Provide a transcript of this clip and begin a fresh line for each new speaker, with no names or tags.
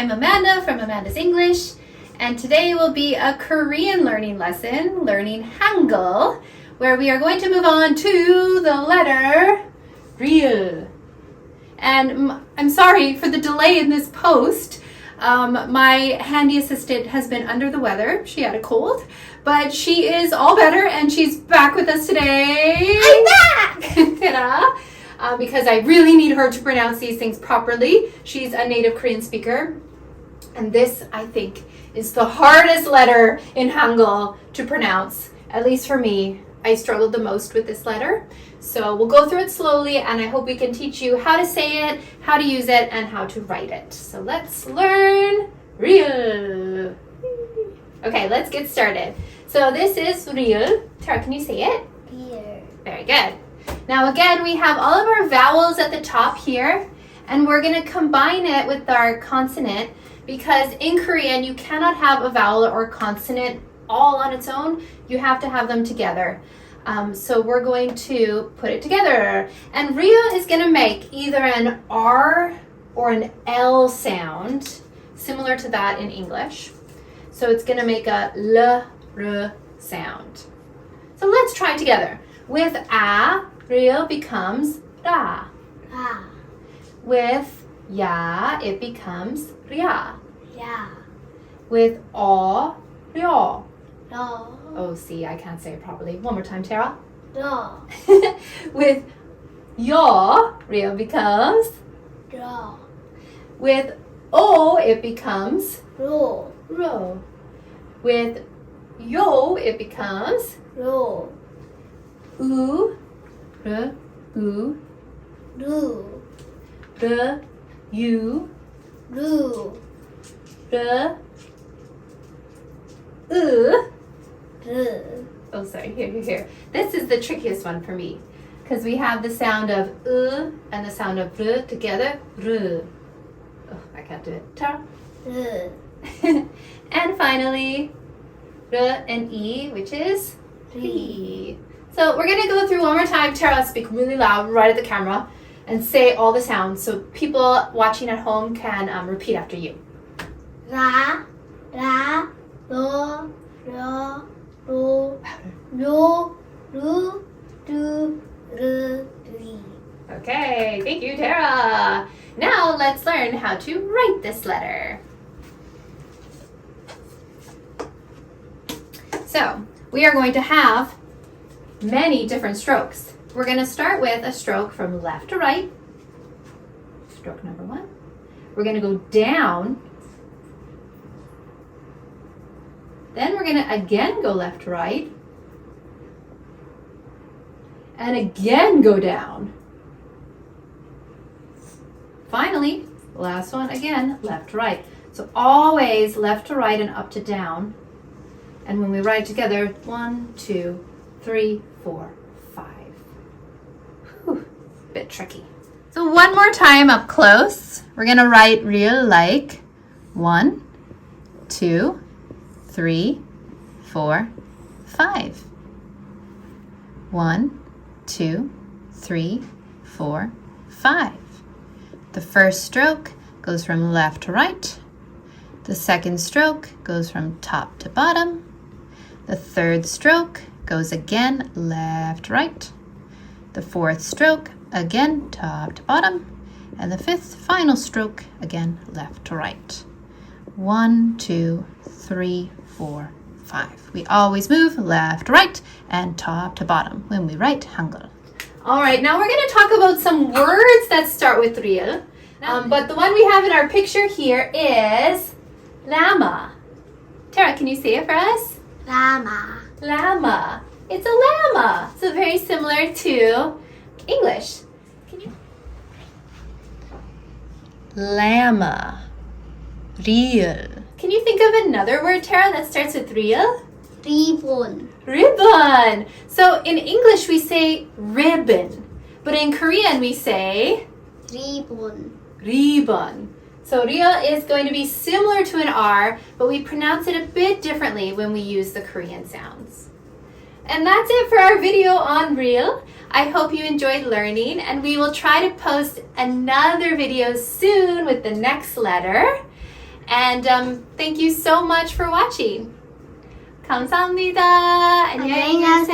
I'm Amanda from Amanda's English, and today will be a Korean learning lesson, learning Hangul, where we are going to move on to the letter Ryul. And I'm sorry for the delay in this post. My handy assistant has been under the weather. She had a cold, but she is all better and she's back with us today.
I'm back!
Ta-da! Because I really need her to pronounce these things properly. She's a native Korean speaker. And this, I think, is the hardest letter in Hangul to pronounce. At least for me, I struggled the most with this letter. So we'll go through it slowly, and I hope we can teach you how to say it, how to use it, and how to write it. So let's learn Ryul. Okay, let's get started. So this is Ryul. Tara, can you say it?
Beer.
Very good. Now again, we have all of our vowels at the top here, and we're going to combine it with our consonant because in Korean you cannot have a vowel or consonant all on its own. You have to have them together. So we're going to put it together. And Ryul is going to make either an R or an L sound, similar to that in English. So it's going to make a L, R sound. So let's try together. With A, Ryul becomes Ra.
Ah.
With Ya, it becomes Rya.
Yeah.
With O, Ryo.
No.
Oh, see, I can't say it properly. One more time, Tara.
No.
With Yo, Ryul becomes.
No.
With O, it becomes
Ro.
Ro. With Yo, it becomes
Ro.
U, R, U,
Ru.
R, U,
Ru.
R, U.
Ru.
Oh, sorry, here. This is the trickiest one for me because we have the sound of and the sound of R together. R. Oh, I can't do it. Ta.
Ru.
And finally, R and E, which is P. So we're going to go through one more time. Tara, speak really loud right at the camera and say all the sounds so people watching at home can repeat after you.
Ra. Ra. Ro. Ro. Ro. Ro. Ru. Ru. Ru. Ri.
Okay, thank you, Tara. Now let's learn how to write this letter. So we are going to have many different strokes. We're going to start with a stroke from left to right. Stroke number 1. We're going to go down. Then we're going to again go left to right. And again go down. Finally, last one again, left to right. So always left to right and up to down. And when we write together, 1, 2, 3, 4, 5. Whew, bit tricky. So one more time up close. We're going to write Ryul like 1, 2, 3, 4, 5. 1, 2, 3, 4, 5. The first stroke goes from left to right. The second stroke goes from top to bottom. The third stroke goes again left, right. The fourth stroke again top to bottom. And the fifth final stroke again left to right. 1, 2, 3, 4, 5. We always move left, right, and top to bottom when we write Hangul. All right, now we're going to talk about some words that start with Ryul. But the one we have in our picture here is llama. Tara, can you say it for us?
Llama.
Llama. It's a llama. So very similar to English. Can you? Llama. Ryul. Can you think of another word, Tara, that starts with Ryul?
Ribbon.
Ribbon. So in English we say ribbon, but in Korean we say
Ribbon.
ribbon. So Ryul is going to be similar to an R, but we pronounce it a bit differently when we use the Korean sounds. And that's it for our video on Ryul. I hope you enjoyed learning, and we will try to post another video soon with the next letter. And thank you so much for watching. 감사합니다. 안녕히
안녕히
계세요.